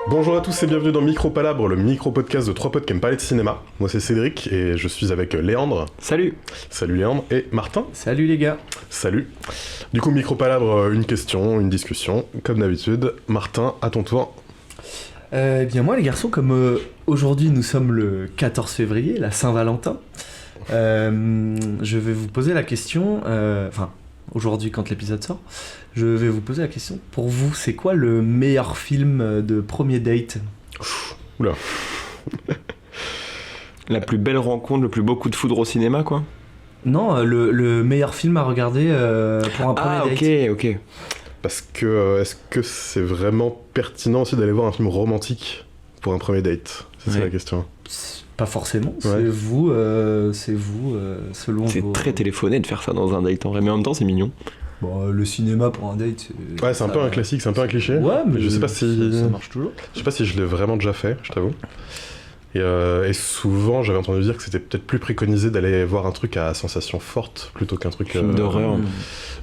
Bonjour à tous et bienvenue dans Micro-Palabre, le micro-podcast de trois potes qui aiment parler de cinéma. Moi c'est Cédric et je suis avec Léandre. Salut. Salut Léandre. Et Martin. Salut les gars. Salut. Du coup Micro-Palabre, une question, une discussion, comme d'habitude. Martin, à ton tour. Eh bien moi les garçons, comme aujourd'hui nous sommes le 14 février, la Saint-Valentin, je vais vous poser la question, aujourd'hui quand l'épisode sort, je vais vous poser la question, pour vous c'est quoi le meilleur film de premier date ? Oula. La plus belle rencontre, le plus beau coup de foudre au cinéma, quoi. Non, le meilleur film à regarder pour un premier date. Ok. Parce que, est-ce que c'est vraiment pertinent aussi d'aller voir un film romantique pour un premier date ? C'est ça la question. Pas forcément, Ouais. c'est vous, selon C'est vos... très téléphoné de faire ça dans un date en vrai, mais en même temps c'est mignon. Bon, le cinéma pour un date, Ouais, c'est un peu un classique, c'est un peu un cliché. Ouais, mais je sais pas si ça marche toujours. Je sais pas si je l'ai vraiment déjà fait, je t'avoue. Et souvent, j'avais entendu dire que c'était peut-être plus préconisé d'aller voir un truc à sensation forte plutôt qu'un truc... Film d'horreur.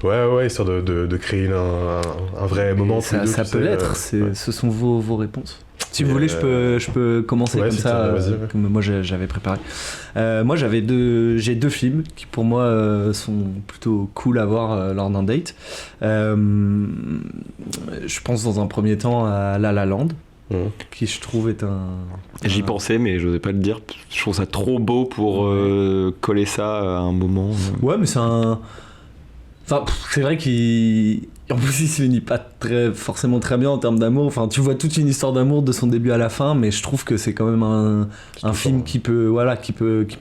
Ouais, histoire de créer un vrai moment. tous les deux, Ça tu peut sais, l'être, ouais. ce sont vos réponses. Si vous voulez, je peux commencer ouais, comme si ça, vas-y, ouais. comme moi j'avais préparé. Moi j'ai deux films qui pour moi sont plutôt cool à voir lors d'un date. Je pense dans un premier temps à La La Land, qui je trouve est J'y pensais, mais j'osais pas le dire. Je trouve ça trop beau pour coller ça à un moment. Ouais, mais c'est un... Enfin, c'est vrai en plus il se finit pas forcément très bien en termes d'amour. Enfin, tu vois toute une histoire d'amour de son début à la fin, mais je trouve que c'est quand même un film qui peut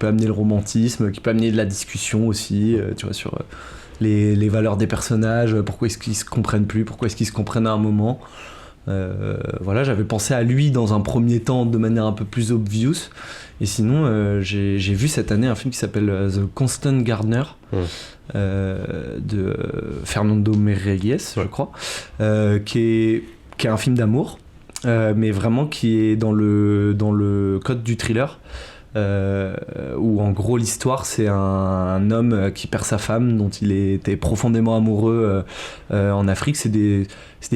amener le romantisme, qui peut amener de la discussion aussi, tu vois, sur les valeurs des personnages, pourquoi est-ce qu'ils se comprennent plus, pourquoi est-ce qu'ils se comprennent à un moment. Voilà, j'avais pensé à lui dans un premier temps de manière un peu plus obvious, et sinon j'ai vu cette année un film qui s'appelle The Constant Gardener de Fernando Meirelles, je crois, qui est un film d'amour, mais vraiment qui est dans le code du thriller. Où en gros l'histoire c'est un homme qui perd sa femme dont il était profondément amoureux en Afrique. C'est des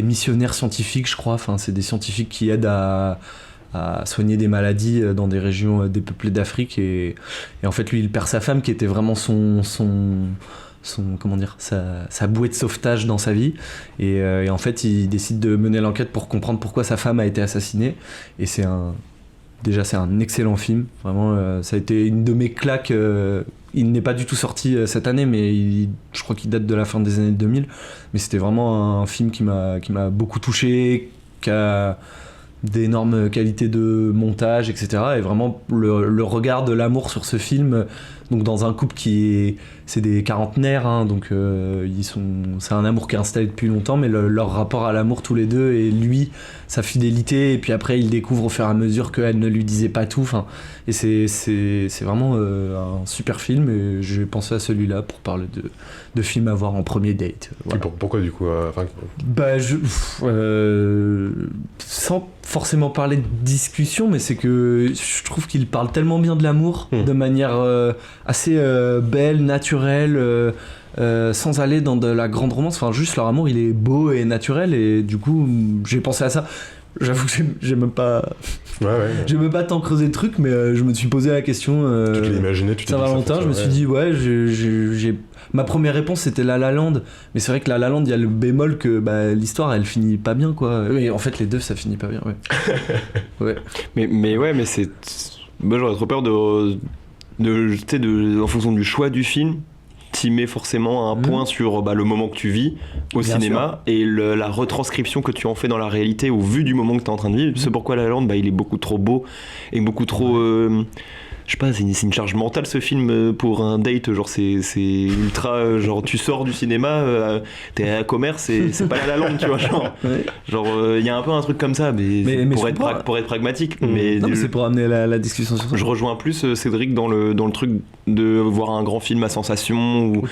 missionnaires scientifiques, je crois. Enfin, c'est des scientifiques qui aident à soigner des maladies dans des régions dépeuplées d'Afrique, et en fait lui il perd sa femme qui était vraiment son comment dire, sa bouée de sauvetage dans sa vie, et en fait il décide de mener l'enquête pour comprendre pourquoi sa femme a été assassinée, et c'est un excellent film, vraiment. Ça a été une de mes claques. Il n'est pas du tout sorti cette année, mais je crois qu'il date de la fin des années 2000. Mais c'était vraiment un film qui m'a beaucoup touché, qui a d'énormes qualités de montage, etc. Et vraiment, le regard de l'amour sur ce film, donc dans un couple c'est des quarantenaires, hein, donc c'est un amour qui est installé depuis longtemps, mais leur rapport à l'amour tous les deux, et lui, sa fidélité, et puis après il découvre au fur et à mesure qu'elle ne lui disait pas tout, et c'est vraiment un super film, et j'ai pensé à celui-là pour parler de films à voir en premier date. Voilà. Pourquoi du coup Sans forcément parler de discussion, mais c'est que je trouve qu'il parle tellement bien de l'amour de manière assez belle, naturelle, sans aller dans de la grande romance. Enfin, juste leur amour, il est beau et naturel, et du coup, j'ai pensé à ça. J'avoue que j'ai même pas... J'ai même pas tant creusé le truc, mais je me suis posé la question. Tu te l'as imaginé, tu t'es dit Saint-Valentin, je me suis dit, ma première réponse c'était La La Land, mais c'est vrai que La La Land, il y a le bémol que l'histoire elle finit pas bien, quoi. Et en fait, les deux ça finit pas bien, ouais. Mais c'est. Moi j'aurais trop peur en fonction du choix du film, t'y mets forcément un point sur le moment que tu vis au Bien cinéma, et la retranscription que tu en fais dans la réalité au vu du moment que t'es en train de vivre. C'est pourquoi La La Land, il est beaucoup trop beau et beaucoup trop... je sais pas, c'est une charge mentale ce film pour un date, genre c'est ultra, genre tu sors du cinéma, t'es à commerce, c'est pas La La Land, tu vois, genre y a un peu un truc comme ça, mais pour être pragmatique. Mais c'est pour amener la discussion sur ça. Je rejoins plus Cédric dans le truc de voir un grand film à sensation, ou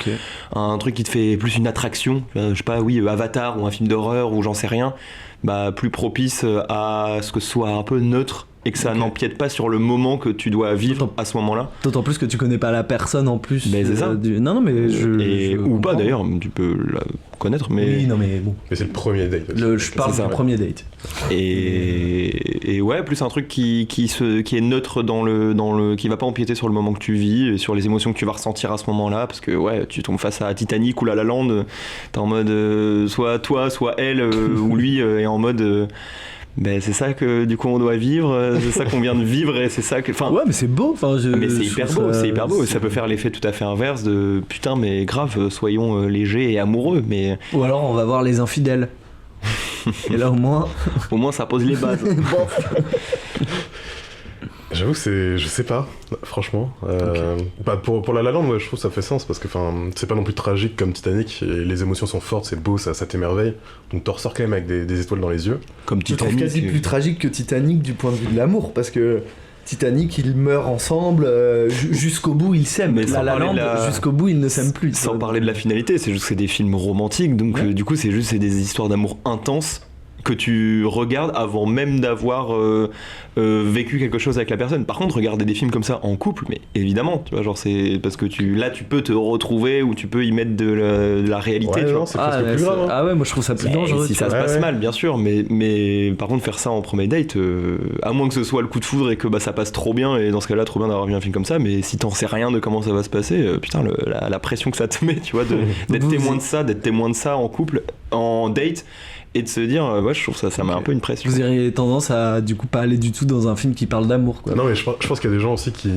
un truc qui te fait plus une attraction, je sais pas, Avatar ou un film d'horreur ou j'en sais rien, plus propice à ce que ce soit un peu neutre et que ça Ok. n'empiète pas sur le moment que tu dois vivre à ce moment-là. D'autant plus que tu connais pas la personne en plus. Mais c'est ça. Non, mais je Ou pas comprends. d'ailleurs, tu peux la connaître, mais. Oui, non, mais bon. Mais c'est le premier date. Je parle C'est ça, du ouais. premier date. Et ouais, plus un truc qui est neutre qui va pas empiéter sur le moment que tu vis et sur les émotions que tu vas ressentir à ce moment-là, parce que ouais, tu tombes face à Titanic ou La La Land, t'es en mode soit toi, soit elle ou lui est en mode ben c'est ça que du coup on doit vivre, c'est ça qu'on vient de vivre et c'est ça que enfin Ouais, mais c'est beau. Enfin, mais c'est je hyper trouve beau, ça- c'est hyper beau. Ça peut faire l'effet tout à fait inverse de putain, mais grave, soyons légers et amoureux. Mais Ou alors on va voir Les Infidèles. Et là au moins. au moins ça pose les bases. J'avoue que je sais pas, franchement. Bah, pour La La Land, ouais, je trouve que ça fait sens parce que c'est pas non plus tragique comme Titanic. Et les émotions sont fortes, c'est beau, ça t'émerveille. Donc t'en ressors quand même avec des étoiles dans les yeux. Comme Je trouve Titanic. quasi plus tragique que Titanic du point de vue de l'amour, parce que Titanic, ils meurent ensemble, Jusqu'au bout, ils s'aiment. Mais sans La La parler de Land, la- jusqu'au bout, ils ne s'aiment plus. Sans parler de la finalité, c'est juste que c'est des films romantiques, donc Ouais. du coup c'est des histoires d'amour intenses que tu regardes avant même d'avoir vécu quelque chose avec la personne. Par contre, regarder des films comme ça en couple, mais évidemment, tu vois, genre c'est parce que là tu peux te retrouver ou tu peux y mettre de la réalité, Ouais, tu non, vois. c'est presque plus grave. Hein. Ah ouais, moi je trouve ça plus Mais dangereux. si tu ça se vois. passe Ouais. mal, bien sûr, mais par contre faire ça en premier date, à moins que ce soit le coup de foudre et que bah, ça passe trop bien, et dans ce cas-là, trop bien d'avoir vu un film comme ça, mais si t'en sais rien de comment ça va se passer, putain, la pression que ça te met, tu vois, d'être Vous- témoin de ça en couple, en date, et de se dire, ouais, je trouve ça met un peu une pression. Vous auriez tendance à du coup pas aller du tout dans un film qui parle d'amour, quoi. Non, mais je pense qu'il y a des gens aussi qui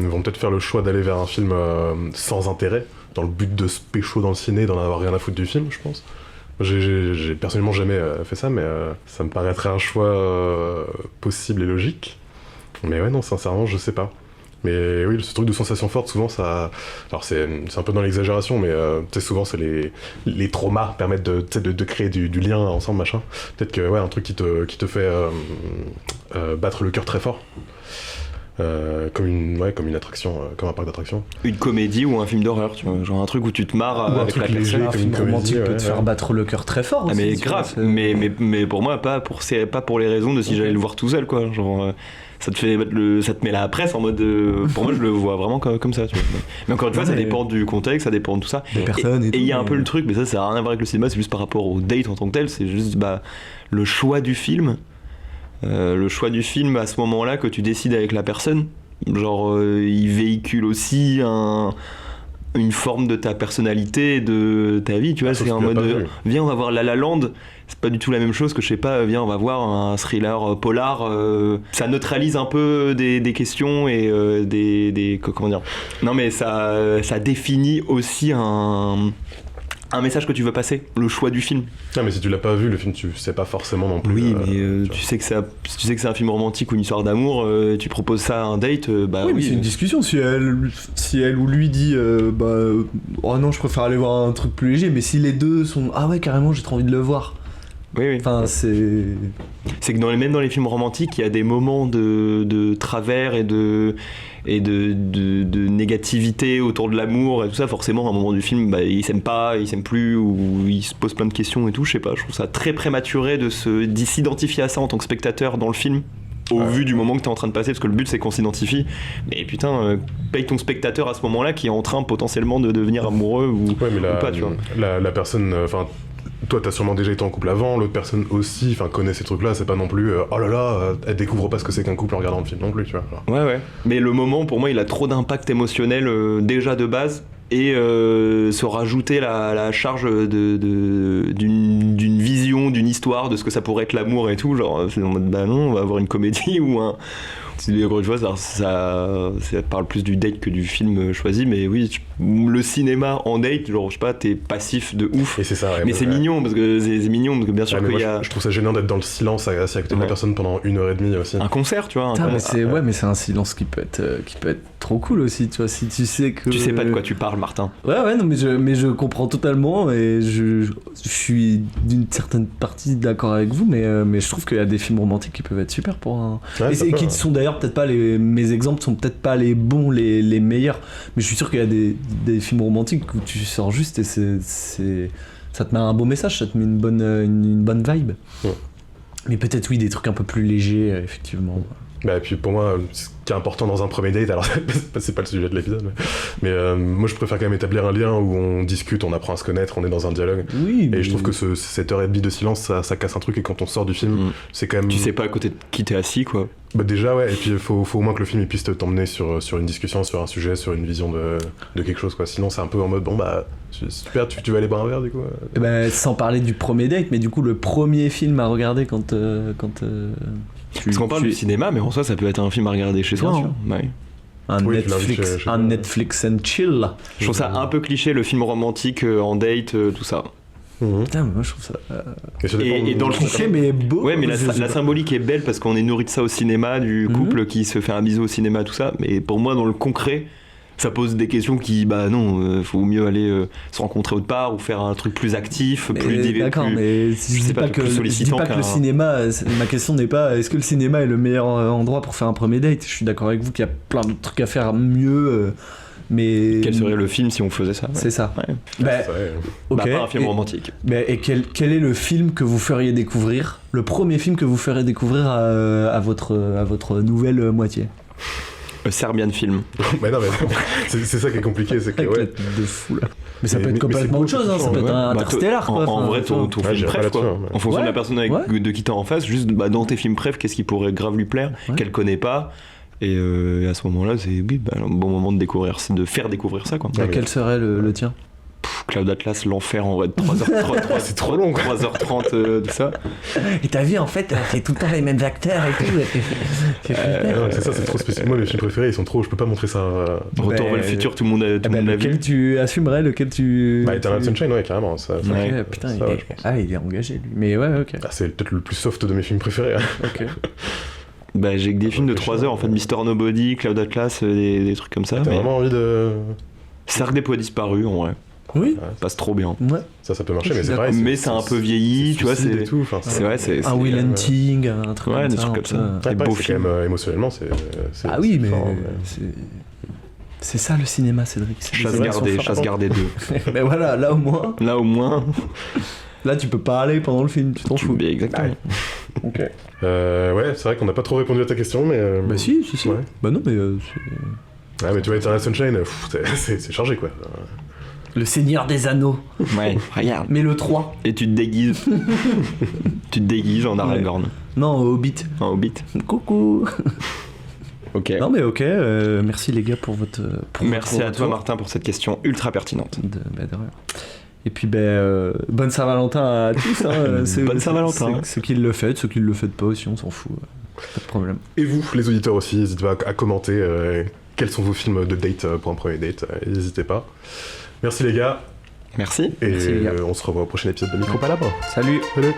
vont peut-être faire le choix d'aller vers un film sans intérêt, dans le but de se pécho dans le ciné, d'en avoir rien à foutre du film, je pense. J'ai personnellement jamais fait ça, mais ça me paraîtrait un choix possible et logique. Mais ouais, non, sincèrement, je sais pas. Mais oui, ce truc de sensation forte, souvent ça. Alors c'est un peu dans l'exagération, mais tu sais, souvent c'est les traumas permettent de créer du lien ensemble, machin. Peut-être que ouais, un truc qui te fait battre le cœur très fort. Comme une attraction, comme un parc d'attractions. Une comédie ou un film d'horreur, tu vois, genre un truc où tu te marres Ou un avec truc la personne. léger. Un comme film une comédie, romantique peut ouais, te faire ouais. battre le cœur très fort Ah aussi. mais tu vois, grave, c'est- mais pour moi pas pour les raisons de si j'allais le voir tout seul, quoi, genre ça te met la presse en mode pour moi je le vois vraiment comme ça, tu vois. Mais encore une fois, Non, ça mais- dépend du contexte, ça dépend de tout ça. Des personnes et Et tout, il y a un mais- peu le truc, mais ça a rien à voir avec le cinéma, c'est juste par rapport au date en tant que tel, c'est juste bah le choix du film à ce moment-là que tu décides avec la personne, genre il véhicule aussi une forme de ta personnalité, de ta vie, tu vois, sauf c'est en que tu l'as mode pas vu. viens on va voir La La Land, c'est pas du tout la même chose que je sais pas, viens on va voir un thriller polar, ça neutralise un peu des questions et comment dire, non mais ça définit aussi un message que tu veux passer, le choix du film. Ah, mais si tu l'as pas vu, le film, tu sais pas forcément non plus. Oui, mais tu tu sais que c'est un film romantique ou une histoire d'amour, tu proposes ça à un date, bah oui, mais oui. c'est une discussion. Si elle ou lui dit oh non, je préfère aller voir un truc plus léger, mais si les deux sont ah ouais, carrément, j'ai trop envie de le voir. Oui, oui. Enfin, C'est que même dans les films romantiques, il y a des moments de travers et de négativité autour de l'amour et tout ça. Forcément, à un moment du film, bah, ils s'aiment pas, ils s'aiment plus, ou ils se posent plein de questions et tout. Je sais pas, je trouve ça très prématuré d'y s'identifier à ça en tant que spectateur dans le film. Au vu du moment que t'es en train de passer, parce que le but c'est qu'on s'identifie. Mais putain, paye ton spectateur à ce moment-là qui est en train potentiellement de devenir amoureux ou pas, tu vois. La personne, enfin, toi t'as sûrement déjà été en couple avant, l'autre personne aussi, enfin, connaît ces trucs-là, c'est pas non plus, oh là là, elle découvre pas ce que c'est qu'un couple en regardant le film non plus, tu vois. Genre. Ouais. Mais le moment, pour moi, il a trop d'impact émotionnel déjà de base. Et se rajouter la charge d'une vision, d'une histoire, de ce que ça pourrait être l'amour et tout. Genre, c'est en mode, bah non, on va avoir une comédie ou un. Encore une fois, ça parle plus du date que du film choisi, mais oui, le cinéma en date, genre, je sais pas, t'es passif de ouf. Et c'est ça, ouais, Mais bah, c'est ouais. mignon, parce que bien sûr Ouais, mais qu'il moi, y a je trouve ça gênant d'être dans le silence assis à côté de la Ouais. personne pendant 1h30 aussi. un concert, tu vois. Putain, mais c'est ouais. mais c'est un silence qui peut être trop cool aussi, tu vois, si tu sais que Tu sais pas de quoi tu parles, Martin. Ouais, non, mais je comprends totalement et je suis d'une certaine partie d'accord avec vous, mais je trouve qu'il y a des films romantiques qui peuvent être super pour un. Ouais, Et ça peut, qui ouais. sont d'ailleurs peut-être pas mes exemples sont peut-être pas les bons, les meilleurs, mais je suis sûr qu'il y a des films romantiques où tu sors juste et ça te met un beau message, ça te met une bonne vibe. Ouais. Mais peut-être oui, des trucs un peu plus légers, effectivement. Bah, et puis pour moi, ce qui est important dans un premier date, alors c'est pas le sujet de l'épisode, mais moi je préfère quand même établir un lien où on discute, on apprend à se connaître, on est dans un dialogue. Oui, Et je trouve que cette heure et demie de silence, ça casse un truc, et quand on sort du film, c'est quand même. Tu sais pas à côté de qui t'es assis, quoi. Bah déjà, ouais, et puis il faut au moins que le film il puisse t'emmener sur une discussion, sur un sujet, sur une vision de quelque chose, quoi. Sinon, c'est un peu en mode, bon bah, super, tu vas aller boire un verre, du coup. Eh ben, sans parler du premier date, mais du coup, le premier film à regarder quand Parce qu'on parle du cinéma, mais en soi, ça peut être un film à regarder chez Bien soi. sûr. Hein. Ouais. Oui, tu l'invites chez toi. Netflix and chill. Je trouve ça un peu cliché, le film romantique en date, tout ça. Putain, mais moi je trouve ça. ça dépend Et dans le cliché, mais beau. Ouais, mais Je sais la pas. symbolique est belle parce qu'on est nourri de ça au cinéma, du couple qui se fait un bisou au cinéma, tout ça. Mais pour moi, dans le concret, ça pose des questions qui, bah non, faut mieux aller se rencontrer autre part ou faire un truc plus actif, plus divers. D'accord, mais je dis pas que plus je dis sollicitant pas que le cinéma. Ma question n'est pas est-ce que le cinéma est le meilleur endroit pour faire un premier date. Je suis d'accord avec vous qu'il y a plein d'autres trucs à faire mieux. Mais Quel serait le film si on faisait ça? c'est ça. Ouais. Bah, C'est vrai. ok. Bah, pas un film romantique. Et quel est le film que vous feriez découvrir, le premier film que vous ferez découvrir à votre nouvelle moitié? Serbian film. Mais non, mais c'est ça qui est compliqué, c'est que Avec la ouais. tête de fou là. Mais ça peut être mais complètement c'est autre chose, hein, ça peut être un Bah, Interstellar quoi. En Enfin, vrai, ton Ouais, film j'irai pas préf, quoi. là-dessus, hein, En fonction de la Ouais. personne de qui t'as en face, juste dans tes films préf, qu'est-ce qui pourrait grave lui plaire, Ouais. qu'elle connaît pas. Et à ce moment-là, c'est un bon moment de découvrir, de faire découvrir ça, quoi. Bah, quel serait le tien? Cloud Atlas, l'enfer en vrai de 3h30, C'est trop long, quoi. 3h30 de ça. Et t'as vu en fait, c'est tout le temps les mêmes acteurs et tout. Non, c'est ça, c'est trop spécifique. Moi, mes films préférés, ils sont trop. Je peux pas montrer ça. Retour vers le futur, tout le monde l'a vu. lequel tu assumerais, lequel tu. Bah, Eternal Sunshine, ouais, carrément. Ça, Ok, Ouais. putain, ça, il ouais, est... je pense. Ah, il est engagé lui. Mais ouais, ok. Ah, c'est peut-être le plus soft de mes films préférés. Ok. Bah, j'ai que des films de Réfléchir, 3 heures, en fait, Mister Nobody, Cloud Atlas, des trucs comme ça. T'as Mais vraiment envie de. Cercle des poids disparus, en vrai, Oui. passe trop bien. Ouais. Ça peut marcher, Je mais suis c'est pareil. Mais c'est un peu vieilli, tu vois, suicide c'est. et tout. Enfin, C'est vrai, c'est. Un Will Hunting, un truc Ouais, comme des ça. trucs un comme ça. peu. Des Ouais, beaux c'est films. quand même émotionnellement, c'est. Ah oui, mais fort, c'est ça le cinéma, Cédric. C'est Chasse des vrais gardée, sont chasse forts. gardée 2. Mais voilà, là au moins, Là, au moins. là tu peux parler pendant le film, tu t'en fous. Exactement. Ok. Ouais, c'est vrai qu'on n'a pas trop répondu à ta question, mais. Bah si. Ouais. Bah non, mais Ouais, mais tu vois, Eternal Sunshine, c'est chargé, quoi. le Seigneur des Anneaux, Ouais, regarde. mais le 3. Et tu te déguises. Tu te déguises en Aragorn. Non, Hobbit. En Hobbit. Coucou. Ok. Non mais ok, merci les gars pour votre. Merci à toi, retour. Martin, pour cette question ultra pertinente. De rien. Et puis bonne Saint-Valentin à tous. Hein, Bonne Saint-Valentin. Ceux qui le fêtent, ceux qui le fêtent pas aussi, on s'en fout. Pas de problème. Et vous, les auditeurs aussi, n'hésitez pas à commenter quels sont vos films de date pour un premier date. N'hésitez pas. Merci les gars. Merci. Et Merci, les gars. on se revoit au prochain épisode de Micro Palabre. Salut. Salut.